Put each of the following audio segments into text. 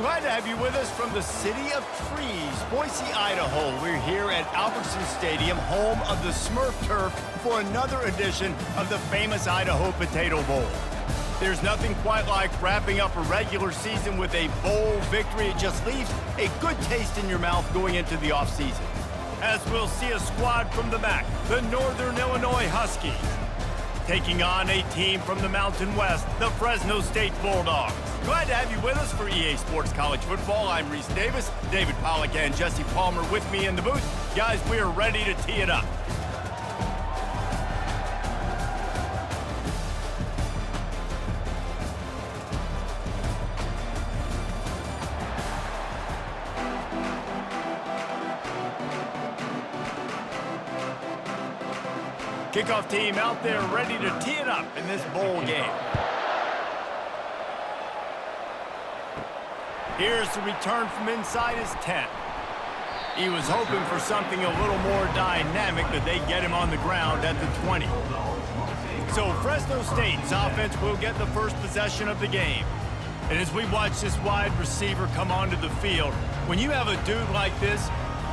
Glad to have you with us from the city of trees, Boise, Idaho. We're here at Albertson Stadium, home of the Smurf Turf, for another edition of the famous Idaho Potato Bowl. There's nothing quite like wrapping up a regular season with a bowl victory. It just leaves a good taste in your mouth going into the offseason. As we'll see a squad from the MAC, the Northern Illinois Huskies, taking on a team from the Mountain West, the Fresno State Bulldogs. Glad to have you with us for EA Sports College Football. I'm Reese Davis, David Pollack and Jesse Palmer with me in the booth. Guys, we are ready to tee it up. Kickoff team out there ready to tee it up in this bowl game. Here's the return from inside his tent. He was hoping for something a little more dynamic, but they get him on the ground at the 20. So Fresno State's offense will get the first possession of the game. And as we watch this wide receiver come onto the field, when you have a dude like this,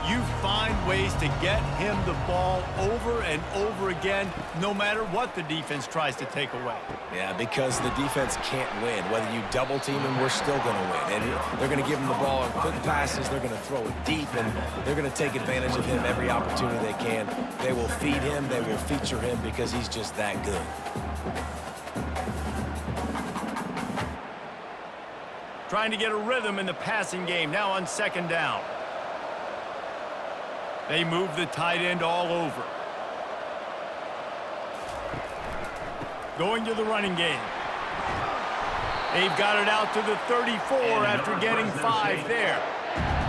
you find ways to get him the ball over and over again, no matter what the defense tries to take away. Yeah, because the defense can't win. Whether you double team him, we're still going to win. And they're going to give him the ball in quick passes. They're going to throw it deep, and they're going to take advantage of him every opportunity they can. They will feed him. They will feature him because he's just that good. Trying to get a rhythm in the passing game now on second down. They move the tight end all over. Going to the running game. They've got it out to the 34 after getting 5 there.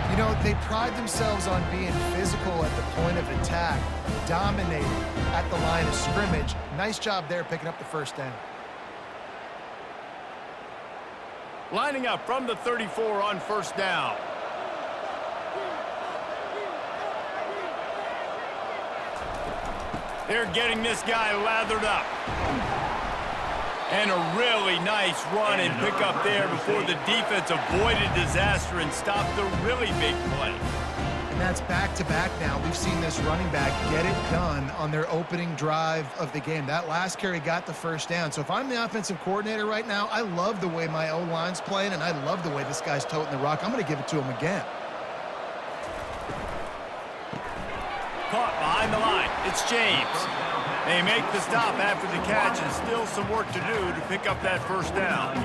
You know, they pride themselves on being physical at the point of attack, dominating at the line of scrimmage. Nice job there picking up the first down. Lining up from the 34 on first down. They're getting this guy lathered up. And a really nice run and pick up there before the defense avoided disaster and stopped the really big play. And that's back-to-back now. We've seen this running back get it done on their opening drive of the game. That last carry got the first down. So if I'm the offensive coordinator right now, I love the way my O-line's playing, and I love the way this guy's toting the rock. I'm going to give it to him again. Caught behind the line. It's James. They make the stop after the catch, and still some work to do to pick up that first down.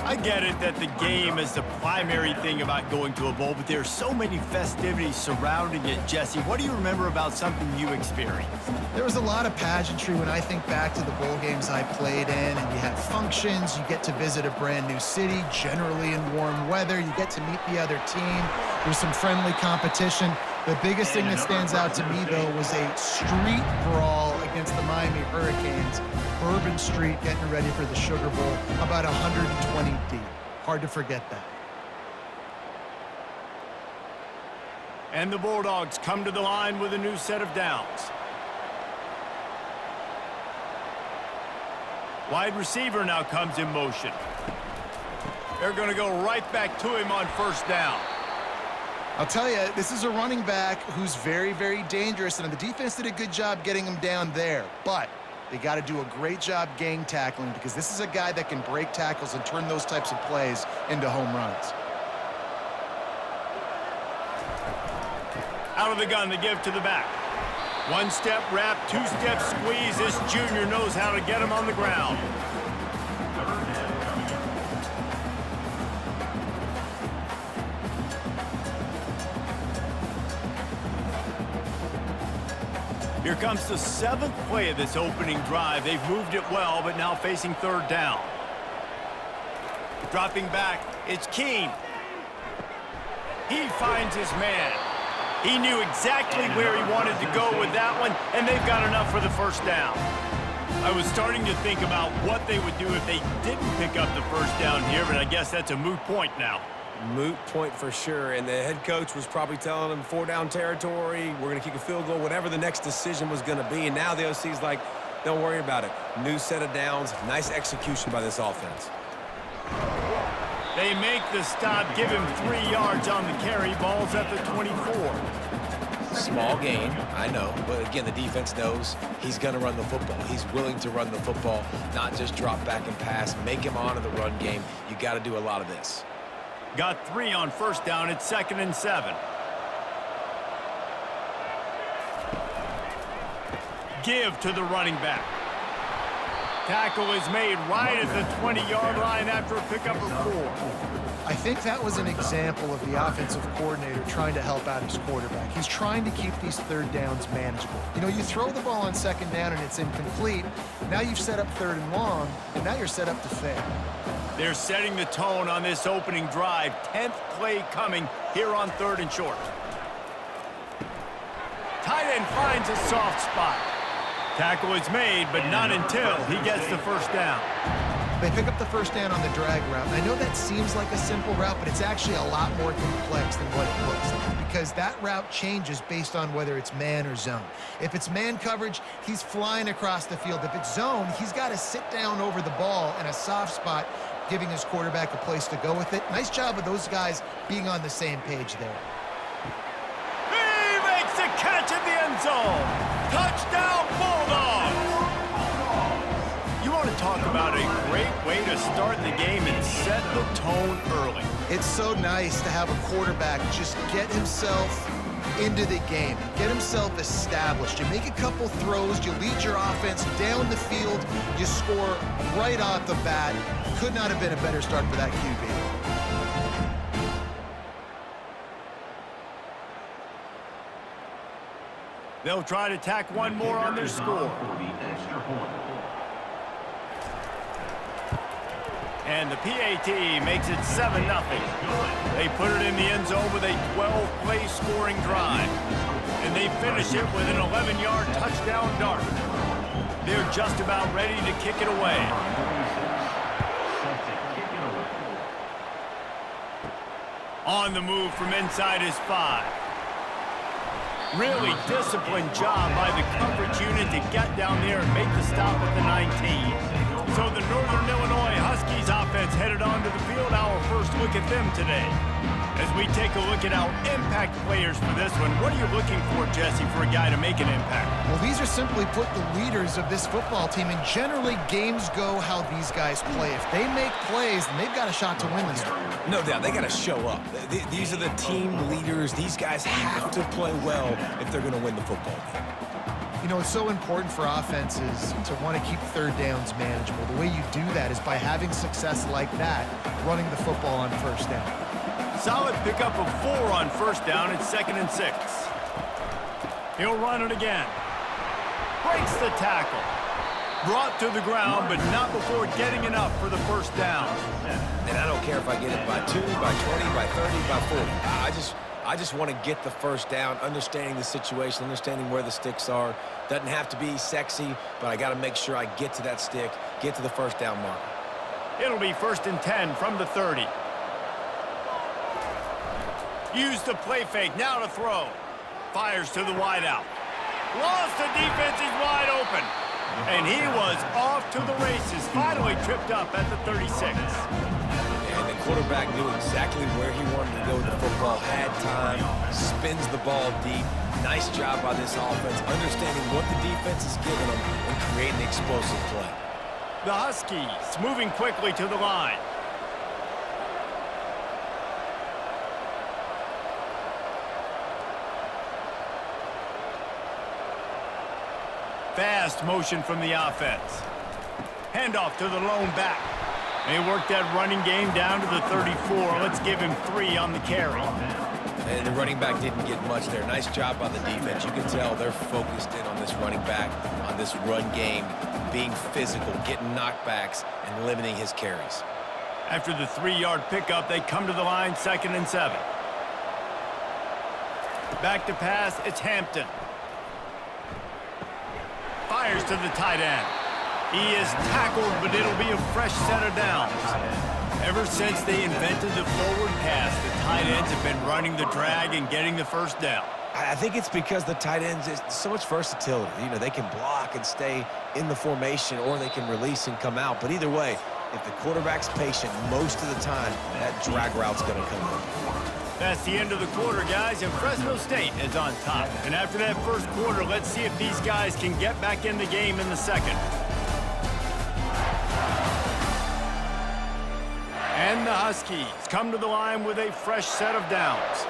I get it that the game is the primary thing about going to a bowl, but there are so many festivities surrounding it. Jesse, what do you remember about something you experienced? There was a lot of pageantry when I think back to the bowl games I played in, and you had functions, you get to visit a brand new city, generally in warm weather, you get to meet the other team, there's some friendly competition. The biggest thing that stands out to me, though, was a street brawl against the Miami Hurricanes. Bourbon Street getting ready for the Sugar Bowl, about 120 deep. Hard to forget that. And the Bulldogs come to the line with a new set of downs. Wide receiver now comes in motion. They're going to go right back to him on first down. I'll tell you, this is a running back who's very, very dangerous, and the defense did a good job getting him down there. But they got to do a great job gang tackling because this is a guy that can break tackles and turn those types of plays into home runs. Out of the gun, they give to the back. One-step wrap, two-step squeeze. This junior knows how to get him on the ground. Here comes the 7th play of this opening drive. They've moved it well, but now facing third down. Dropping back, it's Keene. He finds his man. He knew exactly where he wanted to go with that one, and they've got enough for the first down. I was starting to think about what they would do if they didn't pick up the first down here, but I guess that's a moot point now. Moot point for sure, and the head coach was probably telling them 4-down territory, we're going to kick a field goal, whatever the next decision was going to be, and now the OC's like, don't worry about it. New set of downs, nice execution by this offense. They make the stop, give him 3 yards on the carry. Ball's at the 24. Small gain, I know, but again, the defense knows he's going to run the football. He's willing to run the football, not just drop back and pass, make him honor the run game. You got to do a lot of this. Got 3 on first down. It's 2nd and 7. Give to the running back. Tackle is made right at the 20-yard line after a pickup of 4. I think that was an example of the offensive coordinator trying to help out his quarterback. He's trying to keep these third downs manageable. You know, you throw the ball on 2nd down and it's incomplete. Now you've set up 3rd and long, and now you're set up to fail. They're setting the tone on this opening drive. 10th play coming here on 3rd and short. Tight end finds a soft spot. Tackle is made, but not until he gets the first down. They pick up the first down on the drag route. I know that seems like a simple route, but it's actually a lot more complex than what it looks like, because that route changes based on whether it's man or zone. If it's man coverage, he's flying across the field. If it's zone, he's got to sit down over the ball in a soft spot, giving his quarterback a place to go with it. Nice job of those guys being on the same page there. He makes the catch in the end zone. Touchdown, Bulldogs! You want to talk about a great way to start the game and set the tone early. It's so nice to have a quarterback just get himself into the game, get himself established. You make a couple throws, you lead your offense down the field, you score right off the bat. Could not have been a better start for that QB. They'll try to tack one more on their score. And the PAT makes it 7-0. They put it in the end zone with a 12-play scoring drive. And they finish it with an 11-yard touchdown dart. They're just about ready to kick it away. On the move from inside his 5. Really disciplined job by the coverage unit to get down there and make the stop at the 19. So the Northern Illinois Huskies offense headed onto the field. Our first look at them today. As we take a look at our impact players for this one, what are you looking for, Jesse, for a guy to make an impact? Well, these are simply put the leaders of this football team, and generally games go how these guys play. If they make plays, then they've got a shot to win this one. No doubt, they got to show up. These are the team leaders. These guys have to play well if they're going to win the football game. You know, it's so important for offenses to want to keep third downs manageable. The way you do that is by having success like that, running the football on first down. Solid pickup of 4 on first down. It's 2nd and 6. He'll run it again. Breaks the tackle. Brought to the ground, but not before getting enough for the first down. And I don't care if I get it by 2, by 20, by 30, by 40. I just want to get the first down, understanding the situation, understanding where the sticks are. Doesn't have to be sexy, but I got to make sure I get to that stick, get to the first down marker. It'll be 1st and 10 from the 30. Use the play fake, now to throw. Fires to the wideout. Lost, the defense is wide open. And he was off to the races, finally tripped up at the 36. And the quarterback knew exactly where he wanted to go with the football, had time, spins the ball deep. Nice job by this offense, understanding what the defense is giving them and creating the explosive play. The Huskies moving quickly to the line. Fast motion from the offense. Handoff to the lone back. They work that running game down to the 34. Let's give him 3 on the carry. And the running back didn't get much there. Nice job by the defense. You can tell they're focused in on this running back, on this run game, being physical, getting knockbacks, and limiting his carries. After the 3-yard pickup, they come to the line, 2nd and 7. Back to pass, it's Hampton. Fires to the tight end. He is tackled, but it'll be a fresh set of downs. Ever since they invented the forward pass, the tight ends have been running the drag and getting the first down. I think it's because the tight ends is so much versatility. You know, they can block and stay in the formation, or they can release and come out. But either way, if the quarterback's patient most of the time, that drag route's going to come in. That's the end of the quarter, guys, and Fresno State is on top. And after that first quarter, let's see if these guys can get back in the game in the second. And the Huskies come to the line with a fresh set of downs.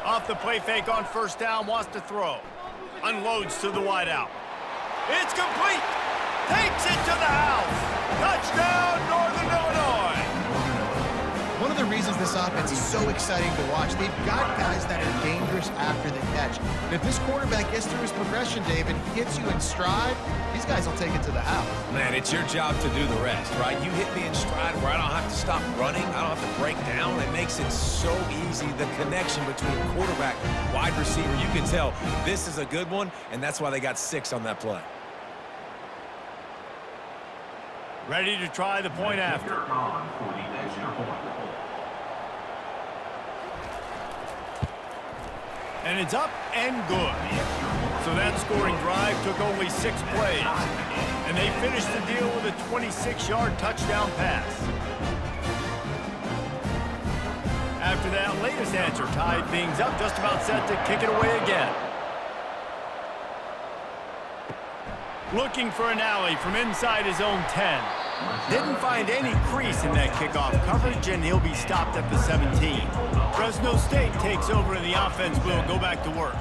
Off the play fake on first down, wants to throw. Unloads to the wideout. It's complete. Takes it to the house. Touchdown, Northern Illinois. One of the reasons this offense is so exciting to watch, they've got guys that are dangerous after the catch. And if this quarterback gets through his progression, David, he hits you in stride, these guys will take it to the house. Man, it's your job to do the rest, right? You hit me in stride where I don't have to stop running. I don't have to break down. It makes it so easy. The connection between quarterback, wide receiver, you can tell this is a good one, and that's why they got 6 on that play. Ready to try the point after. And it's up and good. So that scoring drive took only 6 plays. And they finished the deal with a 26-yard touchdown pass. After that latest answer tied things up, just about set to kick it away again. Looking for an alley from inside his own 10. Didn't find any crease in that kickoff coverage, and he'll be stopped at the 17. Fresno State takes over, and the offense will go back to work.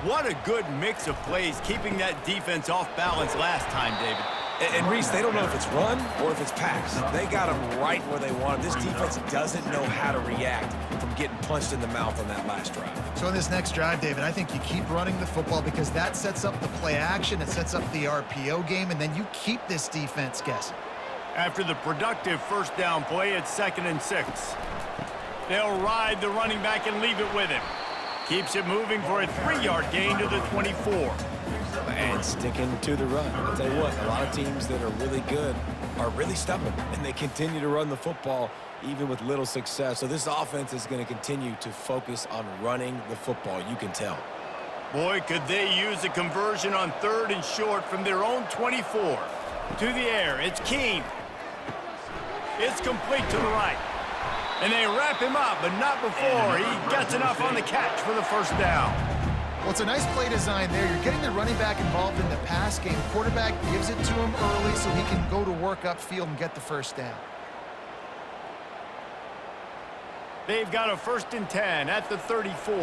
What a good mix of plays, keeping that defense off balance last time, David. And Reese, they don't know if it's run or if it's pass. They got them right where they want them. This defense doesn't know how to react from getting punched in the mouth on that last drive. So in this next drive, David, I think you keep running the football because that sets up the play action, it sets up the RPO game, and then you keep this defense guessing. After the productive first down play, it's 2nd and 6. They'll ride the running back and leave it with him. Keeps it moving for a 3-yard gain to the 24. And sticking to the run. I'll tell you what, a lot of teams that are really good are really stubborn, and they continue to run the football even with little success. So this offense is going to continue to focus on running the football, you can tell. Boy, could they use a conversion on 3rd and short from their own 24. To the air, it's Keene. It's complete to the right. And they wrap him up, but not before he gets enough on the catch for the first down. Well, it's a nice play design there. You're getting the running back involved in the pass game. Quarterback gives it to him early so he can go to work upfield and get the first down. They've got a 1st and 10 at the 34.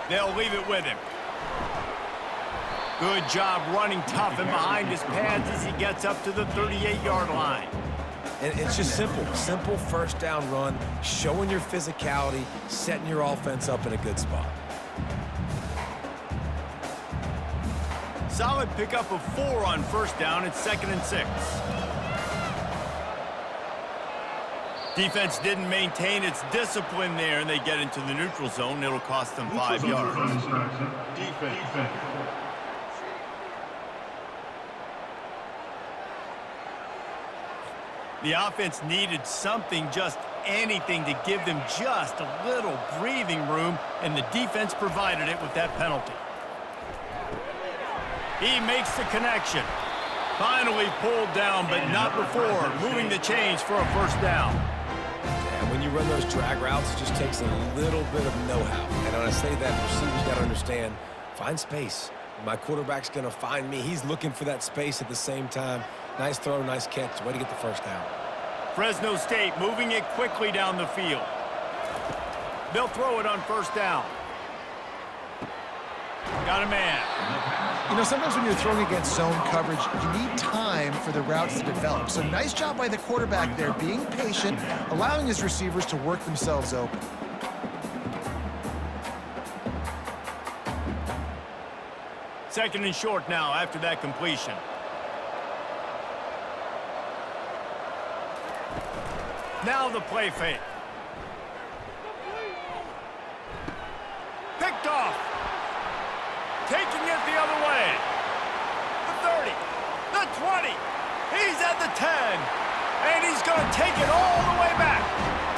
They'll leave it with him. Good job running tough and behind his pads as he gets up to the 38-yard line. And it's just simple. Simple first down run, showing your physicality, setting your offense up in a good spot. Solid pickup of 4 on first down. It's 2nd and 6. Defense didn't maintain its discipline there, and they get into the neutral zone. It'll cost them 5 yards. Defense. The offense needed something, just anything, to give them just a little breathing room, and the defense provided it with that penalty. He makes the connection. Finally pulled down, but not before moving the chains for a first down. And when you run those drag routes, it just takes a little bit of know-how. And when I say that, receivers got to understand, find space. My quarterback's going to find me. He's looking for that space at the same time. Nice throw, nice catch. Way to get the first down. Fresno State moving it quickly down the field. They'll throw it on first down. Got a man. You know, sometimes when you're throwing against zone coverage, you need time for the routes to develop. So nice job by the quarterback there, being patient, allowing his receivers to work themselves open. Second and short now after that completion. Now the play fake. Picked off. Taking it the other way. The 30. The 20. He's at the 10. And he's going to take it all the way back.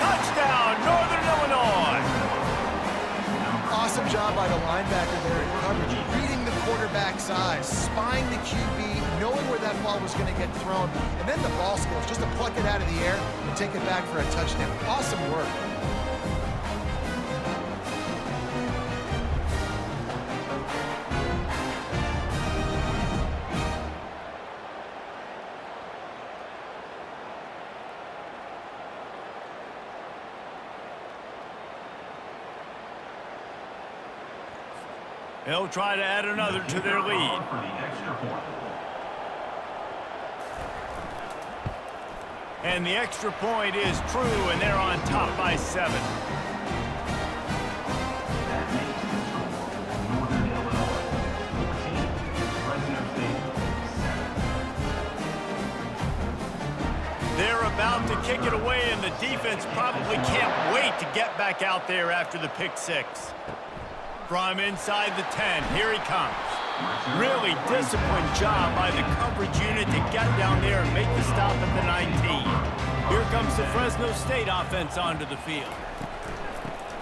Touchdown, Northern Illinois. job by the linebacker there in coverage, reading the quarterback's eyes, spying the QB, knowing where that ball was going to get thrown, and then the ball skills, just to pluck it out of the air and take it back for a touchdown. Awesome work. They'll try to add another to their lead. And the extra point is true, and they're on top by 7. They're about to kick it away, and the defense probably can't wait to get back out there after the pick 6. From inside the 10, here he comes. Really disciplined job by the coverage unit to get down there and make the stop at the 19. Here comes the Fresno State offense onto the field.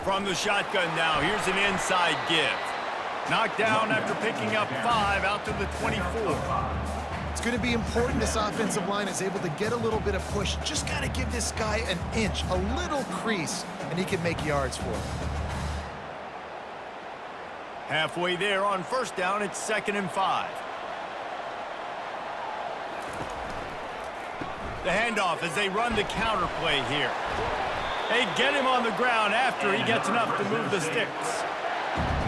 From the shotgun now, here's an inside give. Knocked down after picking up 5 out to the 24. It's going to be important this offensive line is able to get a little bit of push. Just got to give this guy an inch, a little crease, and he can make yards for it. Halfway there on first down, it's 2nd and 5. The handoff as they run the counter play here. They get him on the ground after he gets enough to move the sticks.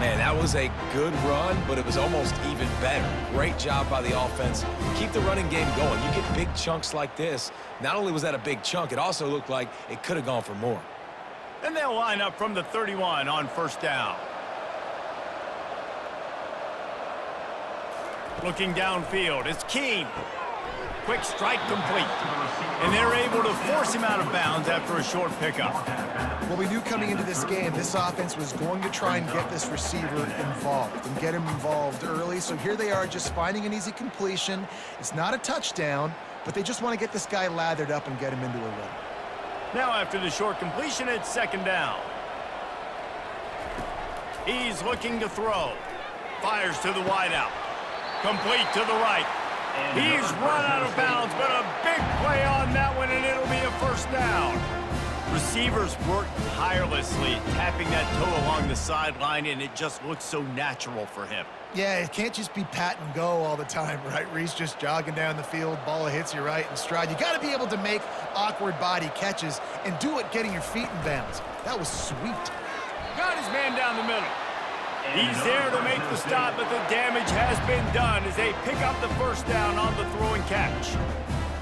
Man, that was a good run, but it was almost even better. Great job by the offense. Keep the running game going. You get big chunks like this. Not only was that a big chunk, it also looked like it could have gone for more. And they'll line up from the 31 on first down. Looking downfield, it's Keene. Quick strike complete. And they're able to force him out of bounds after a short pickup. Well, we knew coming into this game, this offense was going to try and get this receiver involved and get him involved early. So here they are just finding an easy completion. It's not a touchdown, but they just want to get this guy lathered up and get him into a rhythm. Now after the short completion, it's 2nd down. He's looking to throw. Fires to the wideout. Complete to the right. He's run out of bounds, but a big play on that one, and it'll be a first down. Receivers work tirelessly, tapping that toe along the sideline, and it just looks so natural for him. Yeah, it can't just be pat and go all the time, right? Reese just jogging down the field, ball hits you right in stride. You got to be able to make awkward body catches and do it getting your feet in bounds. That was sweet. Got his man down the middle. He's there to make the stop, but the damage has been done as they pick up the first down on the throw and catch.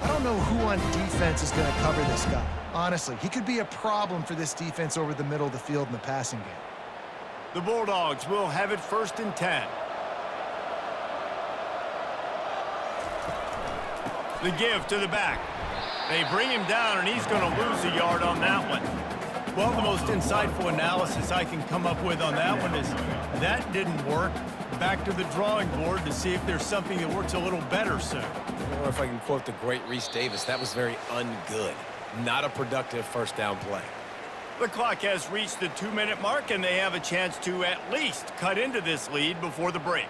I don't know who on defense is going to cover this guy. Honestly, he could be a problem for this defense over the middle of the field in the passing game. The Bulldogs will have it 1st and 10. The give to the back. They bring him down, and he's going to lose a yard on that one. Well, the most insightful analysis I can come up with on that one is that didn't work. Back to the drawing board to see if there's something that works a little better soon. Or if I can quote the great Reese Davis, that was very ungood. Not a productive first down play. The clock has reached the 2-minute mark, and they have a chance to at least cut into this lead before the break.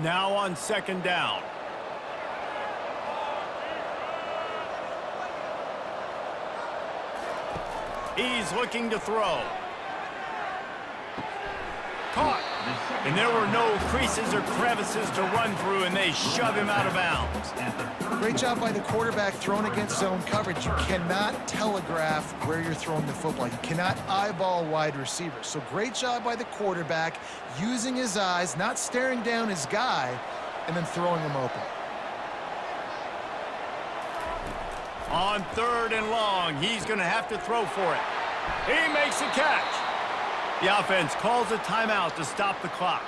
Now on 2nd down. He's looking to throw. Caught. And there were no creases or crevices to run through, and they shove him out of bounds. Great job by the quarterback thrown against zone coverage. You cannot telegraph where you're throwing the football. You cannot eyeball wide receivers. So great job by the quarterback using his eyes, not staring down his guy, and then throwing him open. On 3rd and long, he's going to have to throw for it. He makes a catch. The offense calls a timeout to stop the clock.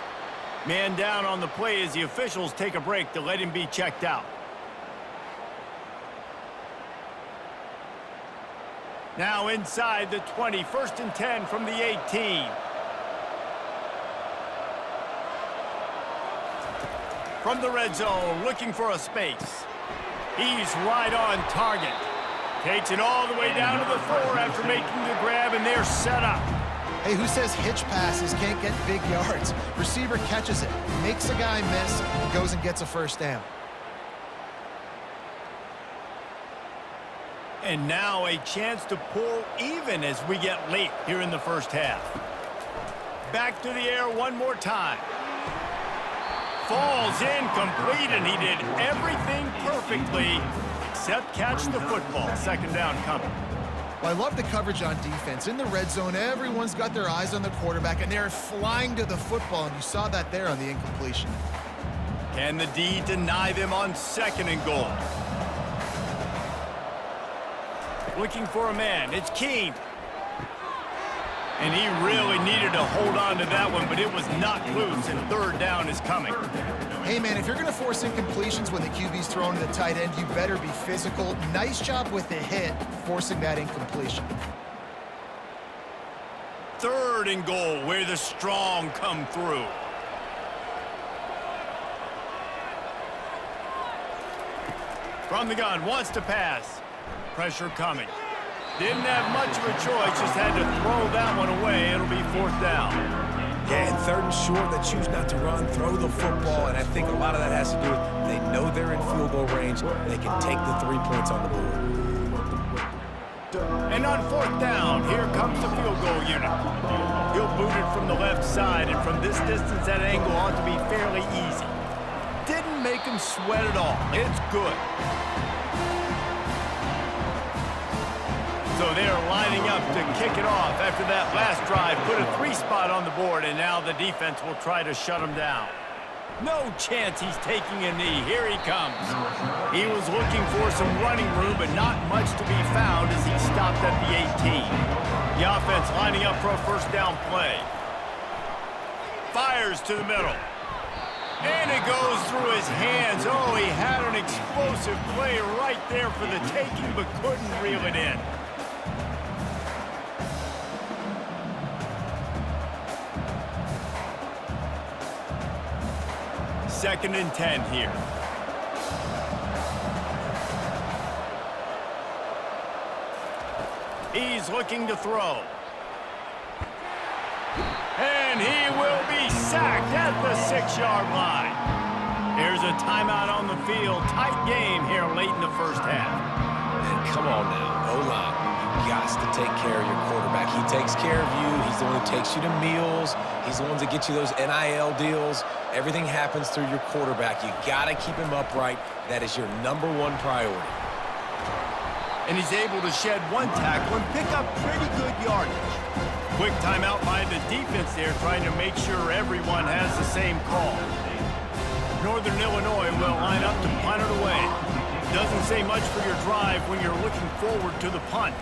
Man down on the play as the officials take a break to let him be checked out. Now inside the 20, 1st and 10 from the 18. From the red zone, looking for a space. He's right on target. Takes it all the way down to the 4 after making the grab, and they're set up. Hey, who says hitch passes can't get big yards? Receiver catches it, makes a guy miss, and goes and gets a first down. And now a chance to pull even as we get late here in the first half. Back to the air one more time. Falls incomplete, and he did everything perfectly except catch the football. Second down coming. Well, I love the coverage on defense. In the red zone, everyone's got their eyes on the quarterback, and they're flying to the football, and you saw that there on the incompletion. Can the D deny them on second and goal? Looking for a man. It's Keene. And he really needed to hold on to that one, but it was knocked loose, and third down is coming. Hey, man, if you're going to force incompletions when the QB's throwing to the tight end, you better be physical. Nice job with the hit, forcing that incompletion. Third and goal, where the strong come through. From the gun, wants to pass. Pressure coming. Didn't have much of a choice, just had to throw that one away. It'll be fourth down. Yeah, and third and short, they choose not to run, throw the football, and I think a lot of that has to do with they know they're in field goal range. They can take the 3 points on the board. And on fourth down, here comes the field goal unit. He'll boot it from the left side, and from this distance, that angle ought to be fairly easy. Didn't make him sweat at all. It's good. So they're lining up to kick it off after that last drive. Put a 3 spot on the board, and now the defense will try to shut him down. No chance he's taking a knee. Here he comes. He was looking for some running room, but not much to be found as he stopped at the 18. The offense lining up for a first down play. Fires to the middle. And it goes through his hands. Oh, he had an explosive play right there for the taking, but couldn't reel it in. Second and 10 here. He's looking to throw. And he will be sacked at the 6-yard line. There's a timeout on the field. Tight game here late in the first half. And come on now, O-line. You got to take care of your quarterback. He takes care of you. He's the one who takes you to meals. He's the one that gets you those NIL deals. Everything happens through your quarterback. You got to keep him upright. That is your #1 priority. And he's able to shed one tackle and pick up pretty good yardage. Quick timeout by the defense there, trying to make sure everyone has the same call. Northern Illinois will line up to punt it away. Doesn't say much for your drive when you're looking forward to the punt.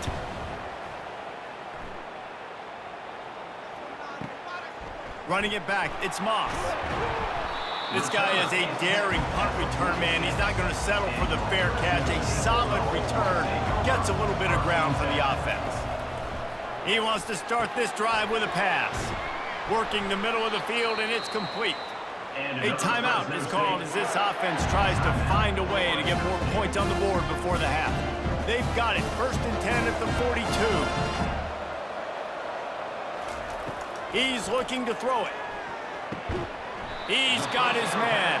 Running it back, it's Moss. This guy is a daring punt return man. He's not going to settle for the fair catch. A solid return. Gets a little bit of ground for the offense. He wants to start this drive with a pass. Working the middle of the field, and it's complete. A timeout is called as this offense tries to find a way to get more points on the board before the half. They've got it. First and 10 at the 42. He's looking to throw it. He's got his man.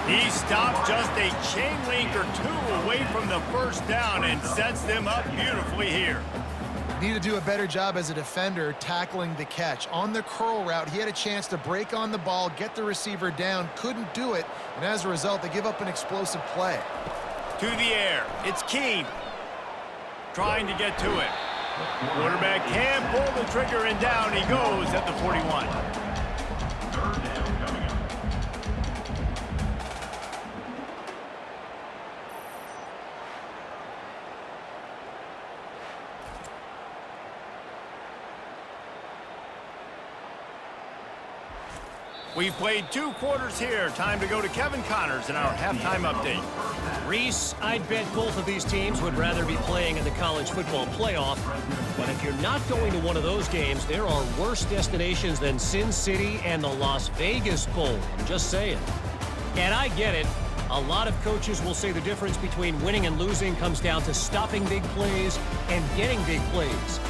He stopped just a chain link or two away from the first down and sets them up beautifully here. Need to do a better job as a defender tackling the catch. On the curl route, he had a chance to break on the ball, get the receiver down, couldn't do it, and as a result, they give up an explosive play. To the air, it's Keene. Trying to get to it. Quarterback can pull the trigger, and down he goes at the 41. We've played 2 quarters here. Time to go to Kevin Connors in our halftime update. Reese, I'd bet both of these teams would rather be playing in the college football playoff. But if you're not going to one of those games, there are worse destinations than Sin City and the Las Vegas Bowl. I'm just saying. And I get it. A lot of coaches will say the difference between winning and losing comes down to stopping big plays and getting big plays.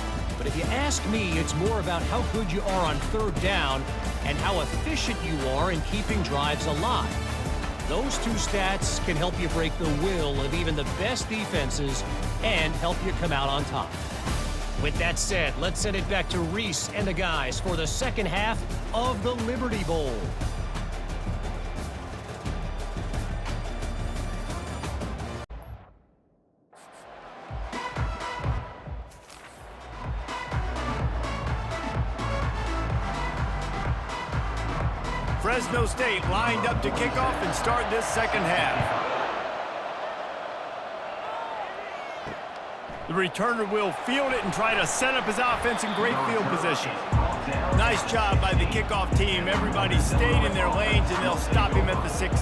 But if you ask me, it's more about how good you are on third down and how efficient you are in keeping drives alive. Those two stats can help you break the will of even the best defenses and help you come out on top. With that said, let's send it back to Reese and the guys for the second half of the Liberty Bowl. Fresno State lined up to kick off and start this second half. The returner will field it and try to set up his offense in great field position. Nice job by the kickoff team. Everybody stayed in their lanes, and they'll stop him at the 16.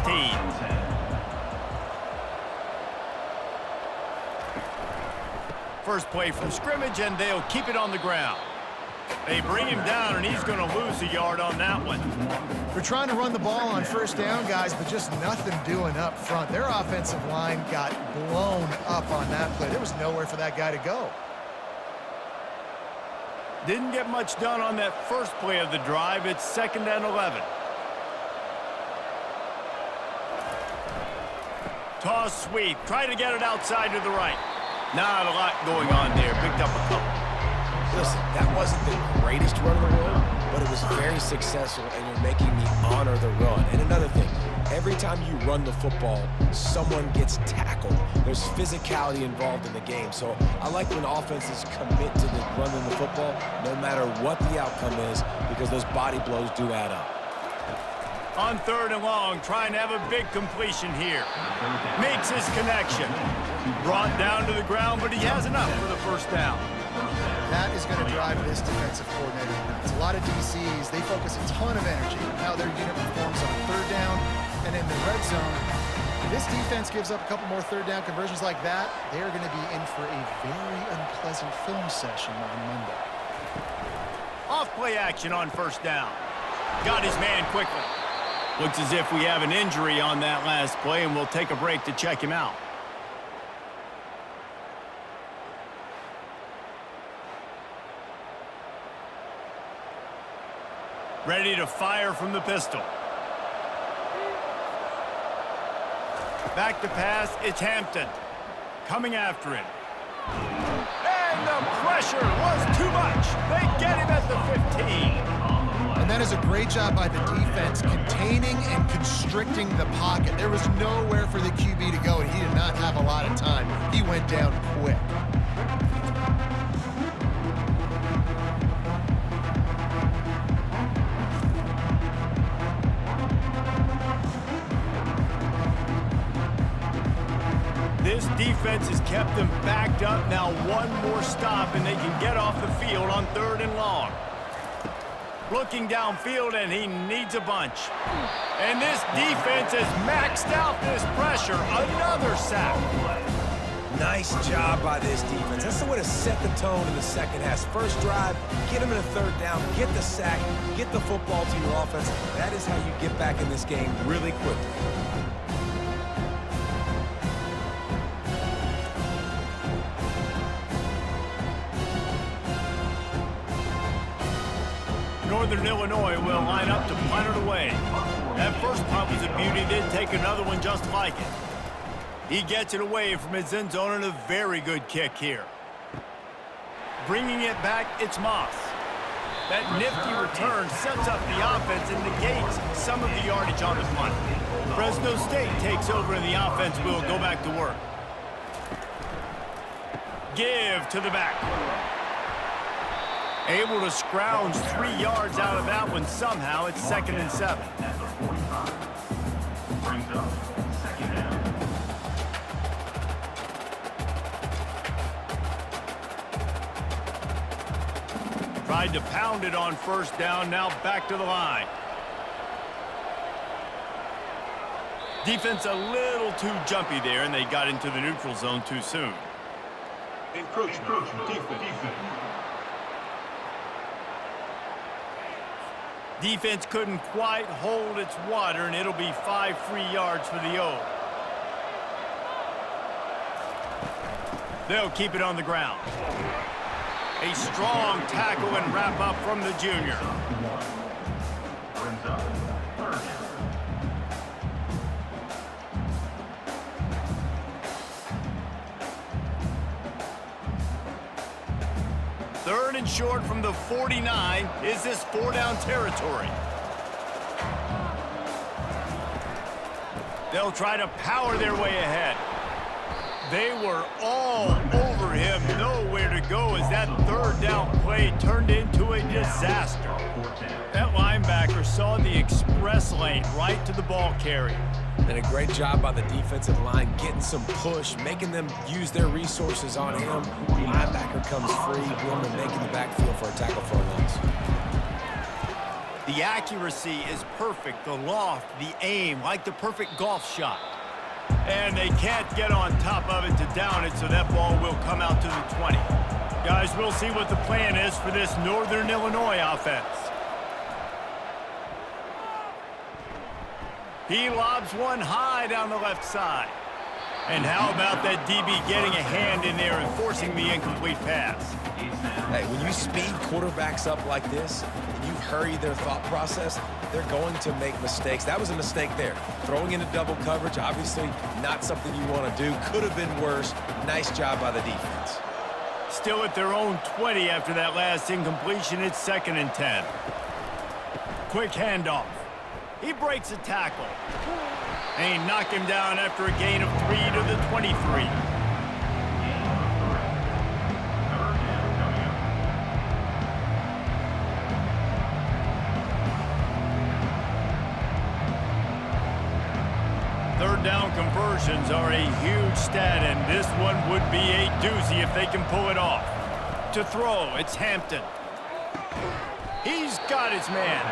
First play from scrimmage, and they'll keep it on the ground. They bring him down, and he's going to lose a yard on that one. They're trying to run the ball on first down, guys, but just nothing doing up front. Their offensive line got blown up on that play. There was nowhere for that guy to go. Didn't get much done on that first play of the drive. It's 2nd and 11. Toss sweep. Try to get it outside to the right. Not a lot going on there. Picked up a couple. Listen, that wasn't the greatest run in the world, but it was very successful, and you're making me honor the run. And another thing, every time you run the football, someone gets tackled. There's physicality involved in the game. So I like when offenses commit to the running the football, no matter what the outcome is, because those body blows do add up. On 3rd and long, trying to have a big completion here. Makes his connection. Brought down to the ground, but he has enough for the first down. That is going to drive this defensive coordinator nuts. A lot of DCs, they focus a ton of energy on how their unit performs on 3rd down and in the red zone. If this defense gives up a couple more 3rd down conversions like that, they are going to be in for a very unpleasant film session on Monday. Off play action on 1st down. Got his man quickly. Looks as if we have an injury on that last play, and we'll take a break to check him out. Ready to fire from the pistol. Back to pass, it's Hampton. Coming after him. And the pressure was too much. They get him at the 15. And that is a great job by the defense, containing and constricting the pocket. There was nowhere for the QB to go, and he did not have a lot of time. He went down quick. This defense has kept them backed up. Now one more stop, and they can get off the field on 3rd and long. Looking downfield, and he needs a bunch. And this defense has maxed out this pressure. Another sack. Nice job by this defense. That's the way to set the tone in the second half. First drive, get them in a 3rd down, get the sack, get the football to your offense. That is how you get back in this game really quickly. Northern Illinois will line up to punt it away. That first punt was a beauty. Did take another one just like it. He gets it away from his end zone, and a very good kick here. Bringing it back, it's Moss. That nifty return sets up the offense and negates some of the yardage on the punt. Fresno State takes over, and the offense will go back to work. Give to the back. Able to scrounge 3 yards out of that one somehow. It's 2nd and 7. Tried to pound it on 1st down. Now back to the line. Defense a little too jumpy there, and they got into the neutral zone too soon. Encroachment. Defense. Defense couldn't quite hold its water, and it'll be 5 free yards for the O. They'll keep it on the ground. A strong tackle and wrap up from the junior. Third and short from the 49. Is this 4-down territory? They'll try to power their way ahead. They were all over him, nowhere to go as that third down play turned into a disaster. That linebacker saw the express lane right to the ball carrier. And a great job by the defensive line getting some push, making them use their resources on him. Linebacker comes free, boom, and making the backfield for a tackle for a loss. The accuracy is perfect, the loft, the aim, like the perfect golf shot. And they can't get on top of it to down it, so that ball will come out to the 20. Guys, we'll see what the plan is for this Northern Illinois offense. He lobs one high down the left side. And how about that DB getting a hand in there and forcing the incomplete pass? Hey, when you speed quarterbacks up like this, and you hurry their thought process, they're going to make mistakes. That was a mistake there. Throwing into double coverage, obviously not something you want to do. Could have been worse. Nice job by the defense. Still at their own 20 after that last incompletion. It's 2nd and 10. Quick handoff. He breaks a tackle. They knock him down after a gain of 3 to the 23. Third down conversions are a huge stat, and this one would be a doozy if they can pull it off. To throw, it's Hampton. He's got his man.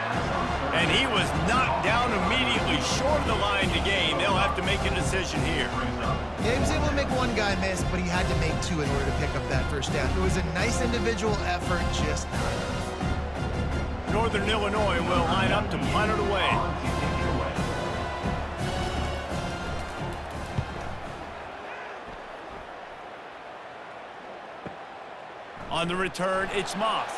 And he was knocked down immediately short of the line to gain. They'll have to make a decision here. Yeah, he was able to make one guy miss, but he had to make 2 in order to pick up that first down. It was a nice individual effort, just not enough. Northern Illinois will line up to punt it away. On the return, it's Moss.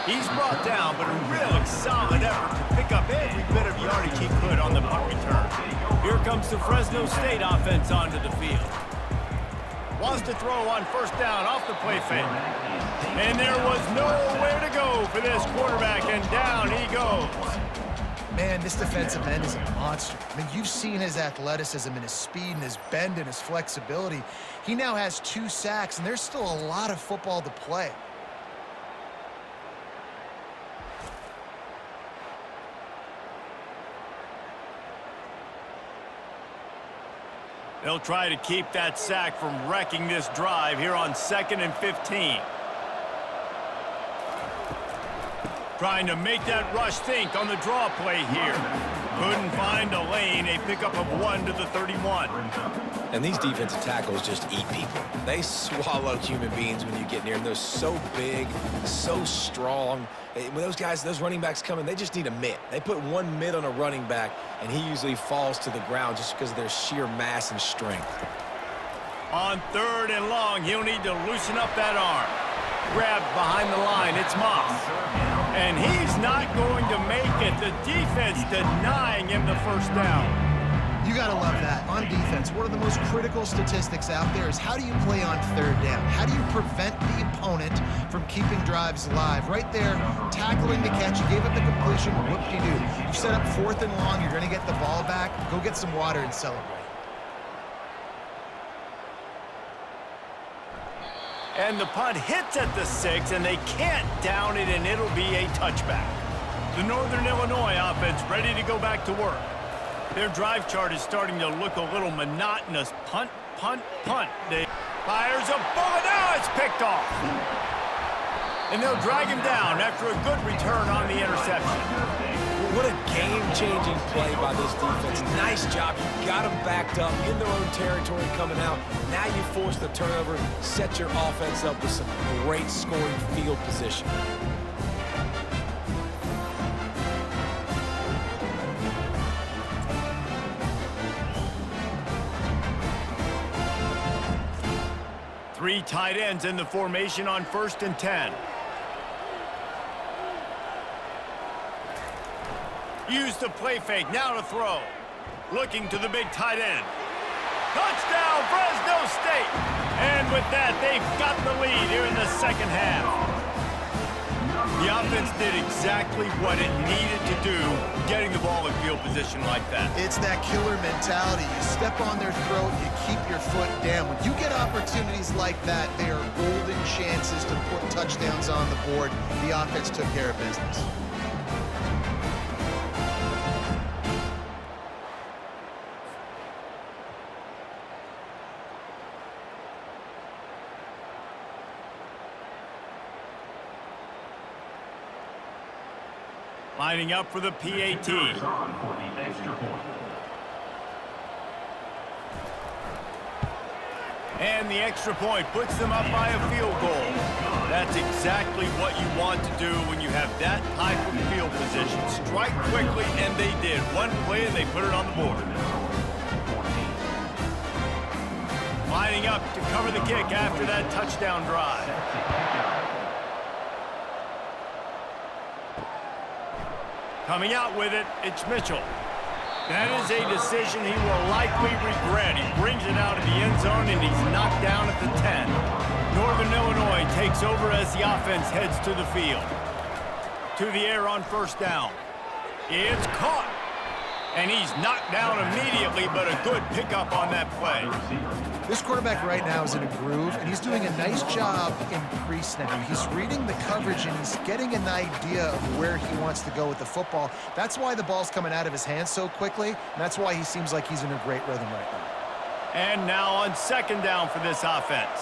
He's brought down, but a really solid effort to pick up every bit of yardage he could on the punt return. Here comes the Fresno State offense onto the field. Wants to throw on first down off the play fake. And there was nowhere to go for this quarterback, and down he goes. Man, this defensive end is a monster. I mean, you've seen his athleticism and his speed and his bend and his flexibility. He now has 2 sacks, and there's still a lot of football to play. They'll try to keep that sack from wrecking this drive here on 2nd and 15. Trying to make that rush think on the draw play here. Couldn't find a lane, a pickup of 1 to the 31. And these defensive tackles just eat people. They swallow human beings when you get near them. They're so big, so strong. When those guys, those running backs come in, they just need a mitt. They put one mitt on a running back, and he usually falls to the ground just because of their sheer mass and strength. On 3rd and long, he'll need to loosen up that arm. Grabbed behind the line, it's Moss. And he's not going to make it. The defense denying him the first down. You got to love that. On defense, one of the most critical statistics out there is how do you play on 3rd down? How do you prevent the opponent from keeping drives alive? Right there, tackling the catch, you gave up the completion, whoop-de-doo. You set up 4th and long, you're going to get the ball back, go get some water and celebrate. And the punt hits at the 6, and they can't down it, and it'll be a touchback. The Northern Illinois offense ready to go back to work. Their drive chart is starting to look a little monotonous. Punt, punt, punt. They fires a bullet. Now it's picked off. And they'll drag him down after a good return on the interception. What a game-changing play by this defense. Nice job. You got them backed up in their own territory coming out. Now you force the turnover, set your offense up with some great scoring field position. Three tight ends in the formation on 1st and 10. Use the play fake, now to throw. Looking to the big tight end. Touchdown, Fresno State! And with that, they've got the lead here in the second half. The offense did exactly what it needed to do, getting the ball in field position like that. It's that killer mentality. You step on their throat, you keep your foot down. When you get opportunities like that, they are golden chances to put touchdowns on the board. The offense took care of business. Lining up for the PAT. And the extra point puts them up by a field goal. That's exactly what you want to do when you have that type of field position. Strike quickly, and they did. One play, and they put it on the board. Lining up to cover the kick after that touchdown drive. Coming out with it, it's Mitchell. That is a decision he will likely regret. He brings it out of the end zone, and he's knocked down at the 10. Northern Illinois takes over as the offense heads to the field. To the air on 1st down. It's caught. And he's knocked down immediately, but a good pickup on that play. This quarterback right now is in a groove, and he's doing a nice job in pre-snap. He's reading the coverage, and he's getting an idea of where he wants to go with the football. That's why the ball's coming out of his hands so quickly, and that's why he seems like he's in a great rhythm right now. And now on 2nd down for this offense.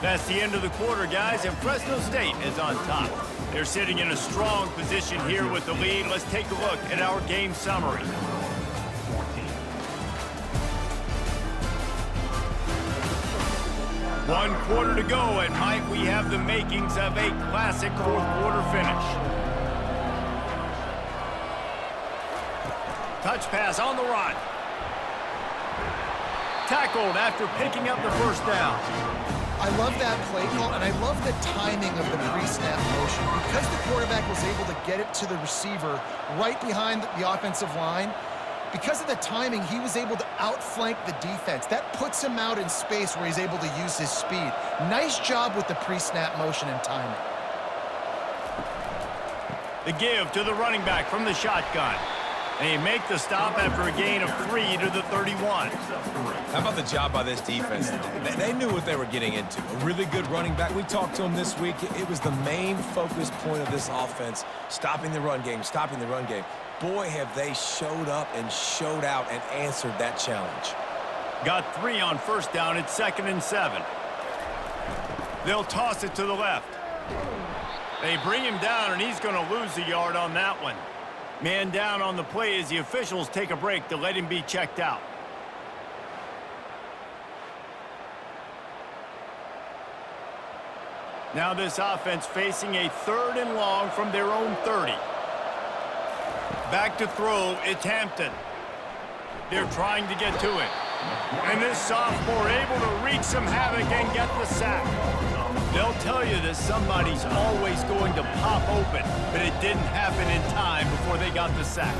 That's the end of the quarter, guys, and Fresno State is on top. They're sitting in a strong position here with the lead. Let's take a look at our game summary. One quarter to go, and might we have the makings of a classic fourth-quarter finish. Touch pass on the run. Tackled after picking up the 1st down. I love that play call, and I love the timing of the pre-snap motion. Because the quarterback was able to get it to the receiver right behind the offensive line, because of the timing, he was able to outflank the defense. That puts him out in space where he's able to use his speed. Nice job with the pre-snap motion and timing. The give to the running back from the shotgun. They make the stop after a gain of 3 to the 31. How about the job by this defense? They knew what they were getting into. A really good running back. We talked to him this week. It was the main focus point of this offense, stopping the run game, stopping the run game. Boy, have they showed up and showed out and answered that challenge. Got 3 on 1st down. It's 2nd and 7. They'll toss it to the left. They bring him down, and he's going to lose a yard on that one. Man down on the play as the officials take a break to let him be checked out. Now this offense facing a 3rd and long from their own 30. Back to throw, it's Hampton. They're trying to get to it. And this sophomore able to wreak some havoc and get the sack. They'll tell you that somebody's always going to pop open, but it didn't happen in time before they got the sack.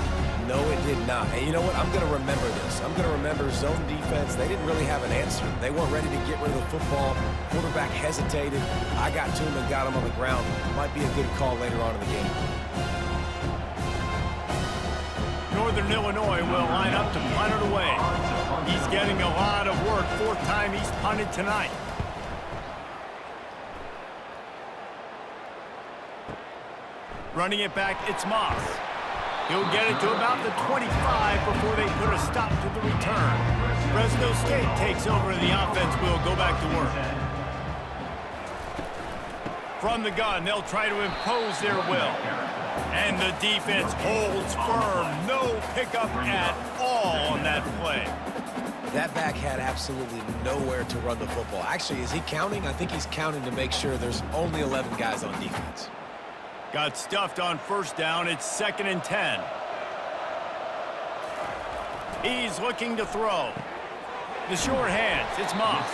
No, it did not. And you know what? I'm going to remember this. I'm going to remember zone defense. They didn't really have an answer. They weren't ready to get rid of the football. Quarterback hesitated. I got to him and got him on the ground. Might be a good call later on in the game. Northern Illinois will line up to punt it away. He's getting a lot of work. 4th time he's punted tonight. Running it back, it's Moss. He'll get it to about the 25 before they put a stop to the return. Fresno State takes over, and the offense will go back to work. From the gun, they'll try to impose their will. And the defense holds firm. No pickup at all on that play. That back had absolutely nowhere to run the football. Actually, is he counting? I think he's counting to make sure there's only 11 guys on defense. Got stuffed on 1st down. It's 2nd and 10. He's looking to throw. The short hands, it's Moss.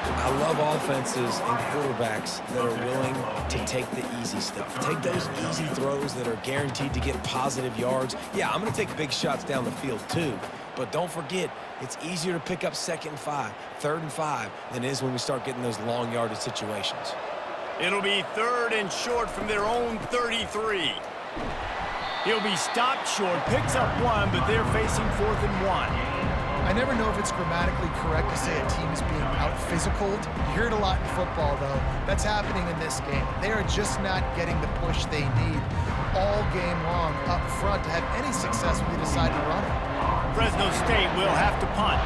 I love offenses and quarterbacks that are willing to take the easy stuff. Take those easy throws that are guaranteed to get positive yards. Yeah, I'm going to take big shots down the field too. But don't forget, it's easier to pick up 2nd and 5, 3rd and 5 than it is when we start getting those long yardage situations. It'll be 3rd and short from their own 33. He'll be stopped short, picks up 1, but they're facing 4th and 1. I never know if it's grammatically correct to say a team is being out-physicaled. You hear it a lot in football, though. That's happening in this game. They are just not getting the push they need all game long up front to have any success when they decide to run it. Fresno State will have to punt.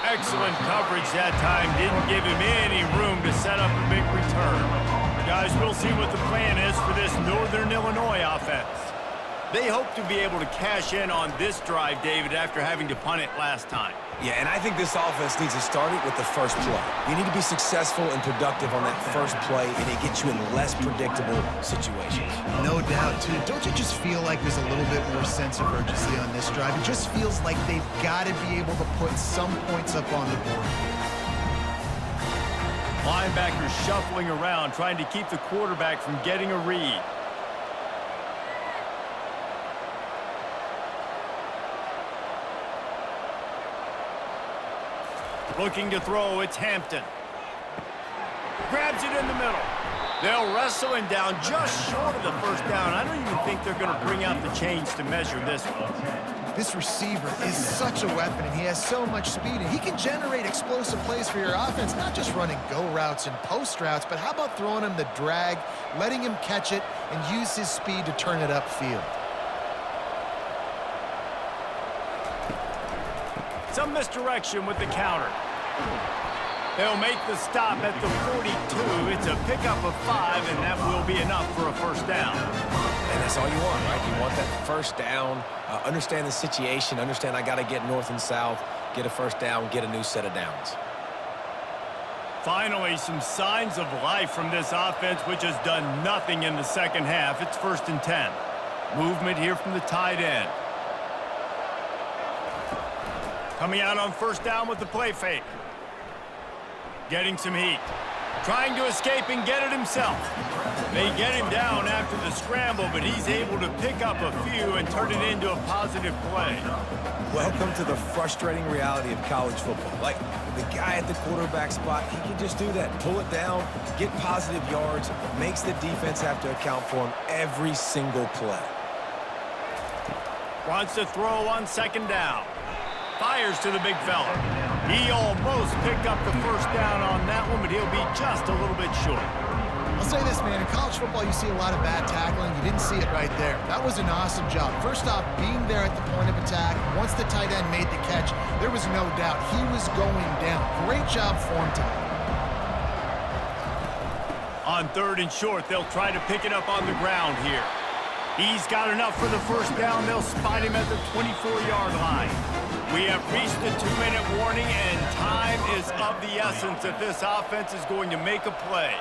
Excellent coverage that time. Didn't give him any room to set up a big return. Guys, we'll see what the plan is for this Northern Illinois offense. They hope to be able to cash in on this drive, David, after having to punt it last time. Yeah, and I think this offense needs to start it with the first play. You need to be successful and productive on that first play, and it gets you in less predictable situations. No doubt, too. Don't you just feel like there's a little bit more sense of urgency on this drive? It just feels like they've got to be able to put some points up on the board. Linebackers shuffling around, trying to keep the quarterback from getting a read. Looking to throw, it's Hampton. Grabs it in the middle. They'll wrestle him down just short of the first down. I don't even think they're going to bring out the chains to measure this one. This receiver is such a weapon, and he has so much speed, and he can generate explosive plays for your offense, not just running go routes and post routes, but how about throwing him the drag, letting him catch it, and use his speed to turn it upfield. Some misdirection with the counter. They'll make the stop at the 42. It's a pickup of 5, and that will be enough for a first down. And that's all you want, right? You want that first down, understand the situation, understand I got to get north and south, get a first down, get a new set of downs. Finally, some signs of life from this offense, which has done nothing in the second half. It's 1st and 10. Movement here from the tight end. Coming out on first down with the play fake. Getting some heat. Trying to escape and get it himself. They get him down after the scramble, but he's able to pick up a few and turn it into a positive play. Welcome to the frustrating reality of college football. Like, the guy at the quarterback spot, he can just do that. Pull it down, get positive yards, makes the defense have to account for him every single play. Wants to throw on 2nd down. Fires to the big fella. He almost picked up the first down on that one, but he'll be just a little bit short. I'll say this, man. In college football, you see a lot of bad tackling. You didn't see it right there. That was an awesome job. First off, being there at the point of attack. Once the tight end made the catch, there was no doubt he was going down. Great job form time. On 3rd and short, they'll try to pick it up on the ground here. He's got enough for the first down. They'll spot him at the 24-yard line. We have reached the 2-minute warning, and time is of the essence if this offense is going to make a play.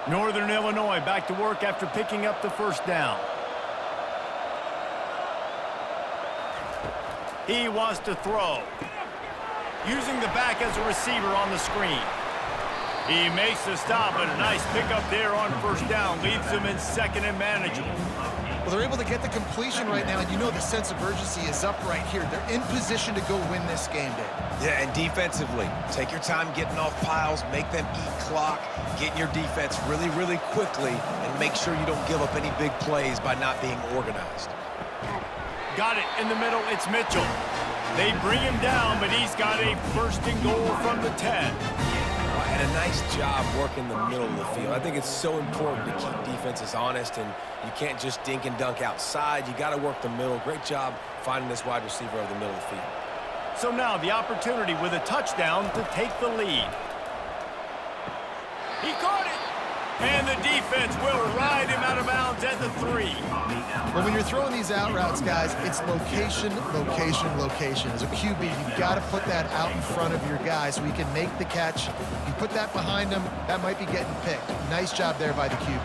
Northern Illinois back to work after picking up the first down. He wants to throw. Using the back as a receiver on the screen. He makes the stop, but a nice pickup there on first down. Leaves him in 2nd and manageable. Well, they're able to get the completion right now, and you know the sense of urgency is up right here. They're in position to go win this game, Dave. Yeah, and defensively, take your time getting off piles, make them eat clock, get in your defense really, really quickly, and make sure you don't give up any big plays by not being organized. Got it in the middle. It's Mitchell. They bring him down, but he's got a 1st and goal from the 10. And a nice job working the middle of the field. I think it's so important to keep defenses honest, and you can't just dink and dunk outside. You got to work the middle. Great job finding this wide receiver over the middle of the field. So now the opportunity with a touchdown to take the lead. He caught it. And the defense will ride him out of bounds at the 3. Well, when you're throwing these out routes, guys, it's location, location, location. As a QB, you've got to put that out in front of your guy so he can make the catch. You put that behind him, that might be getting picked. Nice job there by the QB.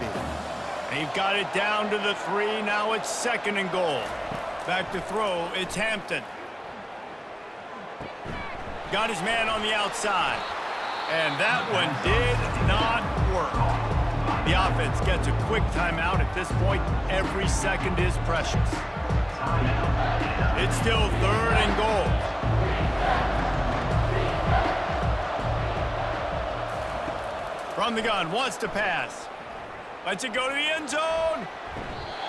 They've got it down to the 3. Now it's 2nd and goal. Back to throw. It's Hampton. Got his man on the outside. And that one did not work. The offense gets a quick timeout at this point. Every second is precious. It's still 3rd and goal. From the gun, wants to pass. Lets it go to the end zone.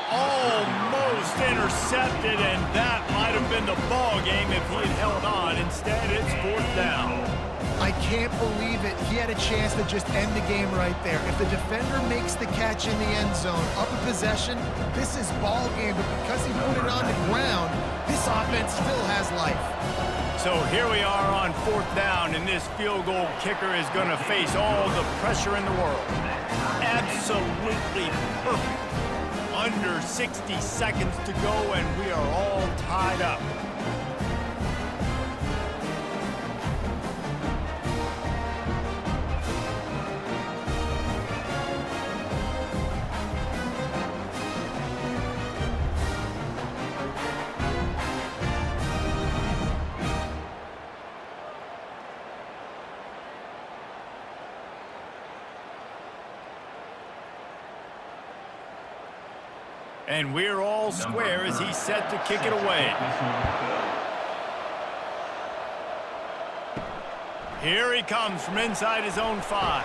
Almost intercepted, and that might have been the ball game if he had held on. Instead, it's 4th down. I can't believe it. He had a chance to just end the game right there. If the defender makes the catch in the end zone, up a possession, this is ball game. But because he put it on the ground, this offense still has life. So here we are on 4th down, and this field goal kicker is going to face all the pressure in the world. Absolutely perfect. Under 60 seconds to go, and we are all tied up. And we're all square as he's set to kick it away. Here he comes from inside his own 5.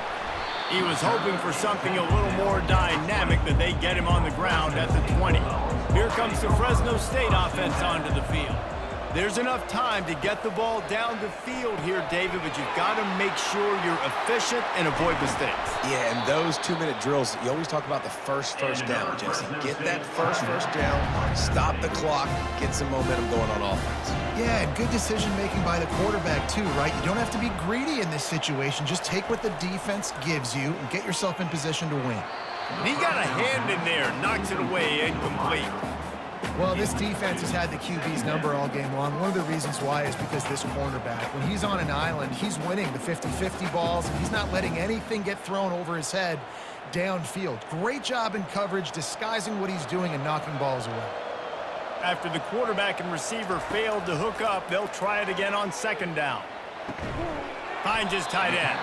He was hoping for something a little more dynamic, that they get him on the ground at the 20. Here comes the Fresno State offense onto the field. There's enough time to get the ball down the field here, David, but you've got to make sure you're efficient and avoid mistakes. Yeah, and those 2-minute drills, you always talk about the first down, Jesse. Get that first down, stop the clock, get some momentum going on offense. Yeah, and good decision-making by the quarterback, too, right? You don't have to be greedy in this situation. Just take what the defense gives you and get yourself in position to win. And he got a hand in there, knocks it away, incomplete. Well, this defense has had the QB's number all game long. One of the reasons why is because this cornerback, when he's on an island, he's winning the 50-50 balls, and he's not letting anything get thrown over his head downfield. Great job in coverage, disguising what he's doing and knocking balls away. After the quarterback and receiver failed to hook up, they'll try it again on 2nd down. Finds his tight end.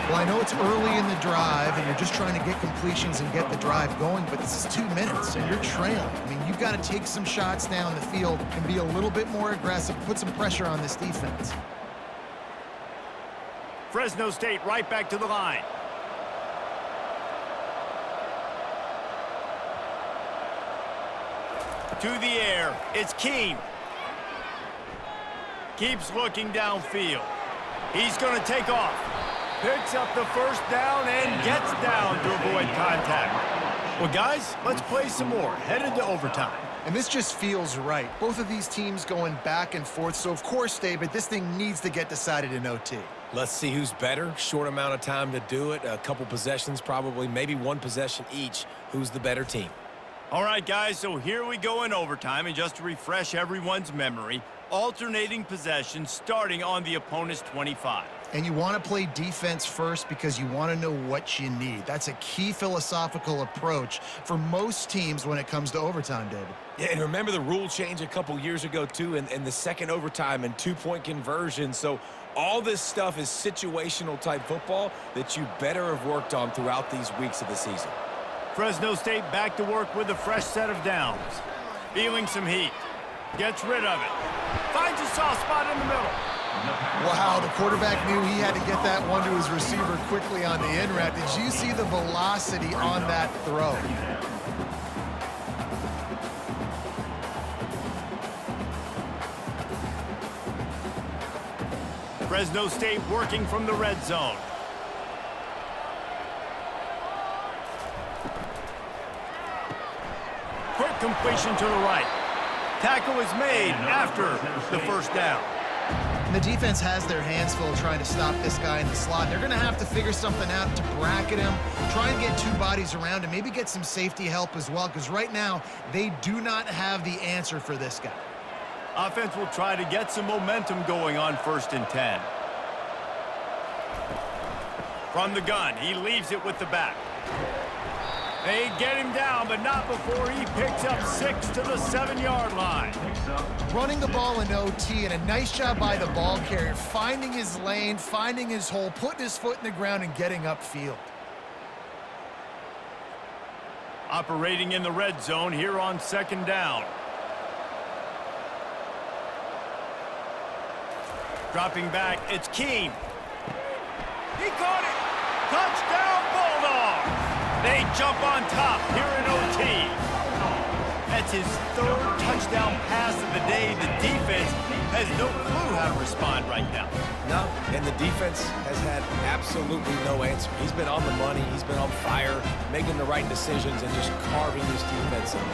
Well, I know it's early in the drive, and you're just trying to get completions and get the drive going, but this is 2 minutes, and you're trailing. I mean, you've got to take some shots down the field and be a little bit more aggressive, put some pressure on this defense. Fresno State right back to the line. To the air, it's Keene. Keeps looking downfield. He's going to take off. Picks up the 1st down and gets down to avoid contact. Well, guys, let's play some more. Headed to overtime. And this just feels right. Both of these teams going back and forth. So, of course, David, this thing needs to get decided in OT. Let's see who's better. Short amount of time to do it. A couple possessions probably, maybe 1 possession each. Who's the better team? All right, guys, so here we go in overtime. And just to refresh everyone's memory, alternating possessions starting on the opponent's 25. And you want to play defense first because you want to know what you need. That's a key philosophical approach for most teams when it comes to overtime, David. Yeah, and remember the rule change a couple years ago, too, and the second overtime and 2-point conversion. So all this stuff is situational type football that you better have worked on throughout these weeks of the season. Fresno State back to work with a fresh set of downs. Feeling some heat. Gets rid of it. Finds a soft spot in the middle. Wow, the quarterback knew he had to get that one to his receiver quickly on the in route. Did you see the velocity on that throw? Fresno State working from the red zone. Quick completion to the right. Tackle is made after the 1st down. And the defense has their hands full trying to stop this guy in the slot. They're going to have to figure something out to bracket him, try and get two bodies around him, maybe get some safety help as well, because right now they do not have the answer for this guy. Offense will try to get some momentum going on 1st and 10. From the gun, he leaves it with the back. They get him down, but not before he picks up 6 to the 7-yard line. Running the ball in OT, and a nice job by the ball carrier, finding his lane, finding his hole, putting his foot in the ground, and getting upfield. Operating in the red zone here on 2nd down. Dropping back, it's Keene. He caught it! Touchdown, Bulldogs! They jump on top here in OT. That's his 3rd touchdown pass of the day. The defense has no clue how to respond right now. No, and the defense has had absolutely no answer. He's been on the money. He's been on fire, making the right decisions, and just carving this defense up.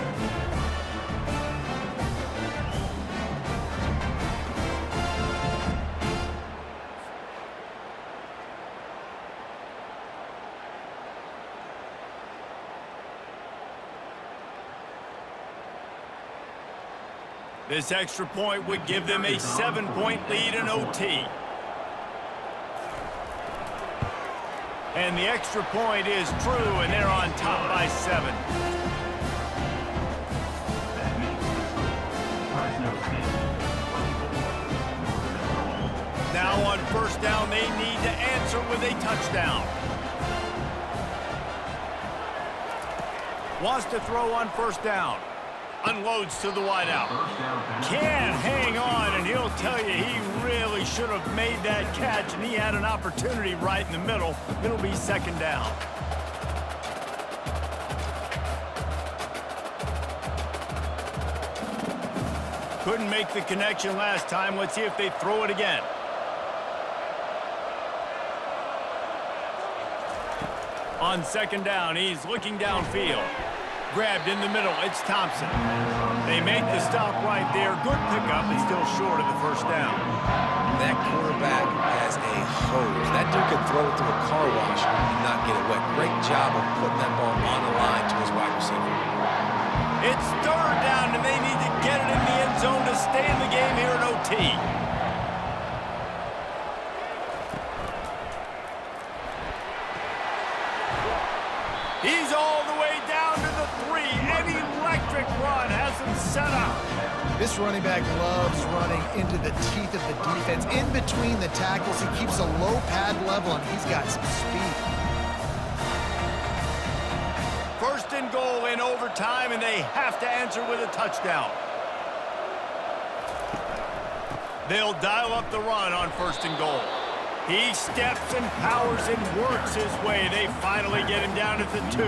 This extra point would give them a 7-point lead in OT. And the extra point is true, and they're on top by 7. Now on 1st down, they need to answer with a touchdown. Wants to throw on 1st down. Unloads to the wideout. Can't hang on, and he'll tell you he really should have made that catch, and he had an opportunity right in the middle. It'll be 2nd down. Couldn't make the connection last time. Let's see if they throw it again. On 2nd down, he's looking downfield. Grabbed in the middle, it's Thompson. They make the stop right there. Good pickup, and still short of the 1st down. That quarterback has a hose. That dude could throw it through a car wash and not get it wet. Great job of putting that ball on the line to his wide receiver. It's 3rd down, and they need to get it in the end zone to stay in the game here in OT. He's all the way down to the 3. An electric run has him set up. This running back loves running into the teeth of the defense. In between the tackles, he keeps a low pad level, and he's got some speed. 1st and goal in overtime, and they have to answer with a touchdown. They'll dial up the run on 1st and goal. He steps and powers and works his way. They finally get him down at the 2.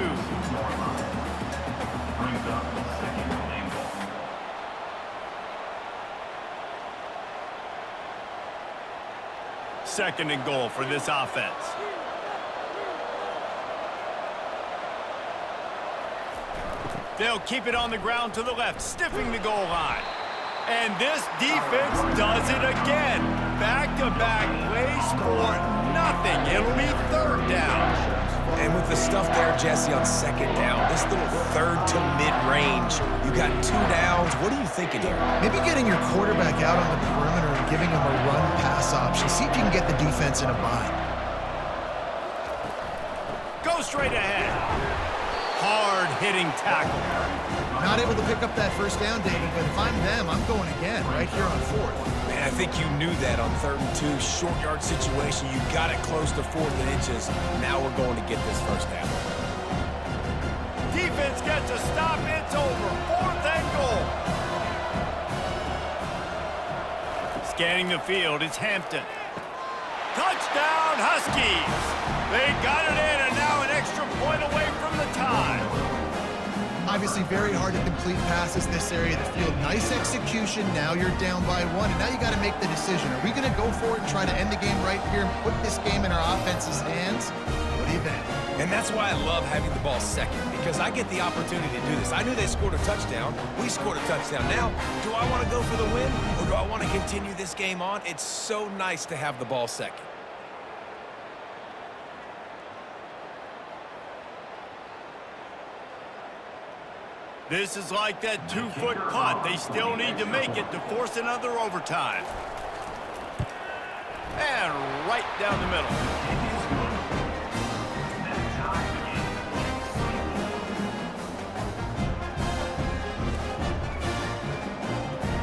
Second and goal for this offense. They'll keep it on the ground to the left, stiffing the goal line. And this defense does it again. Back-to-back plays for nothing. It'll be 3rd down. And with the stuff there, Jesse, on 2nd down, this little 3rd to mid-range, you got 2 downs. What are you thinking here? Maybe getting your quarterback out on the perimeter and giving him a run-pass option. See if you can get the defense in a bind. Go straight ahead. Hard-hitting tackle. Not able to pick up that 1st down, David, but if I'm them, I'm going again right here on 4th. Man, I think you knew that on 3rd and 2. Short yard situation. You got it close to 4th and inches. Now we're going to get this 1st down. Defense gets a stop. It's over. 4th and goal. Scanning the field, it's Hampton. Touchdown, Huskies. They got it in, and now an extra point away from the tie. Obviously very hard to complete passes this area of the field. Nice execution. Now you're down by 1, and now you got to make the decision. Are we going to go for it and try to end the game right here and put this game in our offense's hands? What do you think? And that's why I love having the ball 2nd, because I get the opportunity to do this. I knew they scored a touchdown. We scored a touchdown. Now, do I want to go for the win, or do I want to continue this game on? It's so nice to have the ball second. This is like that 2-foot putt. They still need to make it to force another overtime. And right down the middle.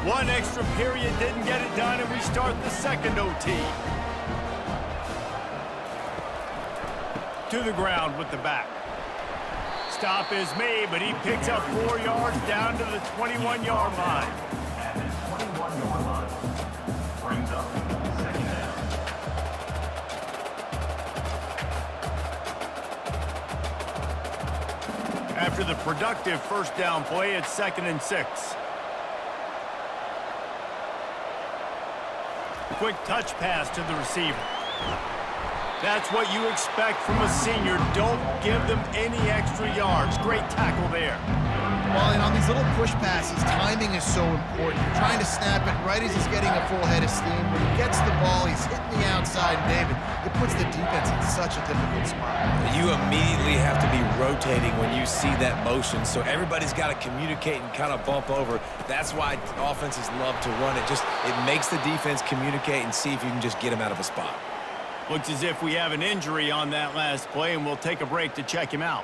One extra period didn't get it done, and we start the second OT. To the ground with the back. Stop is made, but he picks up 4 yards down to the 21-yard line. At the 21-yard line, brings up second down. After the productive first down play, it's 2nd and 6. Quick touch pass to the receiver. That's what you expect from a senior. Don't give them any extra yards. Great tackle there. Well, and on these little push passes, timing is so important. You're trying to snap it right as he's getting a full head of steam. When he gets the ball, he's hitting the outside, and David, it puts the defense in such a difficult spot. You immediately have to be rotating when you see that motion, so everybody's got to communicate and kind of bump over. That's why offenses love to run it. It makes the defense communicate and see if you can just get him out of a spot. Looks as if we have an injury on that last play, and we'll take a break to check him out.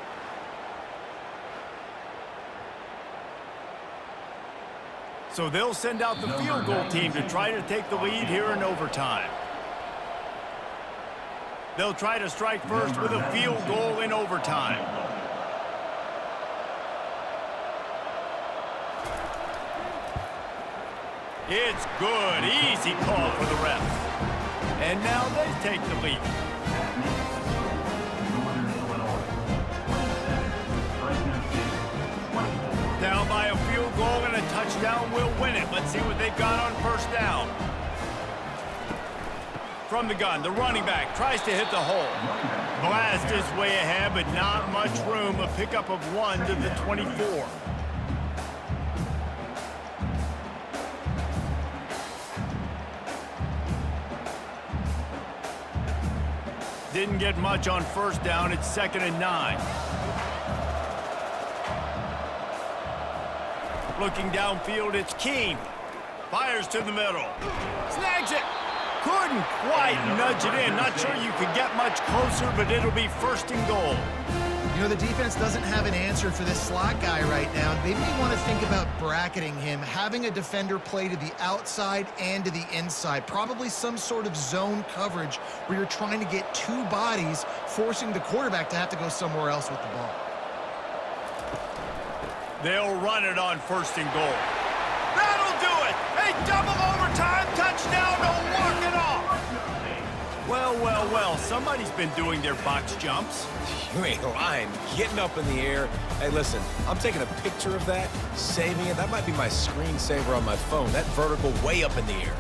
So they'll send out the field goal team to try to take the lead here in overtime. They'll try to strike first with a field goal in overtime. It's good. Easy call for the ref. And now they take the lead. Down by a field goal and a touchdown will win it. Let's see what they've got on first down. From the gun, the running back tries to hit the hole. Blast is way ahead, but not much room. A pickup of 1 to the 24. Didn't get much on first down. It's 2nd and 9. Looking downfield, it's Keene. Fires to the middle. Snags it. Couldn't quite nudge it in. Not sure you could get much closer, but it'll be 1st and goal. You know, the defense doesn't have an answer for this slot guy right now. They may want to think about bracketing him, having a defender play to the outside and to the inside. Probably some sort of zone coverage where you're trying to get 2 bodies, forcing the quarterback to have to go somewhere else with the ball. They'll run it on 1st and goal. That'll do it! A double overtime touchdown to walk it off! Well, well, well, somebody's been doing their box jumps. You ain't lying. Getting up in the air. Hey, listen, I'm taking a picture of that, saving it. That might be my screensaver on my phone. That vertical way up in the air.